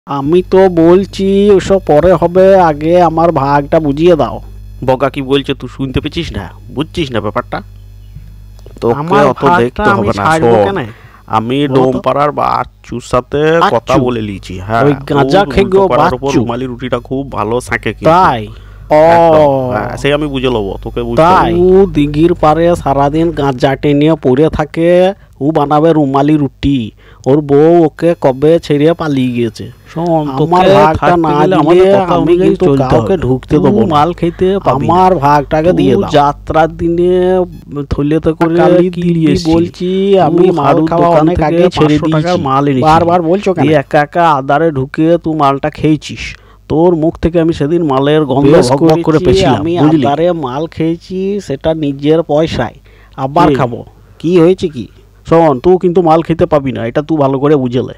আমি তো বলছি ওসব পরে হবে, আগে আমার ভাগটা বুঝিয়ে দাও। বগা কি বলছে তুই শুনতে পেয়েছিস না? বুঝছিস না ব্যাপারটা? তোকে আমার অত ভাগটা দেখতে আমি হবে না। ছাড়বো শোন, কেন? আমি বলো তো। ডোমপাড়ার বাচ্চুর সাথে কথা বাচ্চু? বলে লিছি। হ্যাঁ, ওই গাঁজা তোর খেগো উল্টোপাড়ার উপর বাচ্চু? রুমালি রুটিটা খুব ভালো শাঁকে কিন্তু। তাই? ও একদম, হ্যাঁ, সেই আমি বুঝে লবো, তোকে বুঝতে তাই হবে। ও দিঘির পারে সারাদিন গাঁজা টেনে পড়ে থাকে, ও বানাবে রুমালি রুটি। ওর বউ ওকে কবে ছেড়ে পালিয়ে গেছে। শোন, আমার তোকে ভাগটা থাকতে না গেলে দিলে আমাদের কথা আমি অনুযায়ী কিন্তু চলতে কাউকে হবে। ঢুকতে তুই দেবো না। মাল খেতে পাবি না। আমার ভাগটাকে দিয়ে তুই দাও। যাত্রার দিনে থলেতে করে কালি কি দিল্লি নিয়ে এসেছিস? বলছি, আমি তুই মাল হাড়ুর খাওয়া দোকান অনেক থেকে আগে ছেড়ে 500 টাকার দিয়েছি। মাল এনেছিস। বারবার বলছো কেন? তুই একা একা আদারে ঢুকে তুই মালটা খেয়েছিস। তোর মুখ থেকে আমি সেদিন মালের গন্ধ বেশ ভক ভক করে করেছি, পেয়েছিলাম, আমি বুঝলি? আদারে মাল খেয়েছি, সেটা নিজের পয়সায়, আবার কি? খাবো। কি হয়েছে কি? শোন, তুই কিন্তু মাল খেতে পাবি না, এটা তুই ভালো করে বুঝে লে।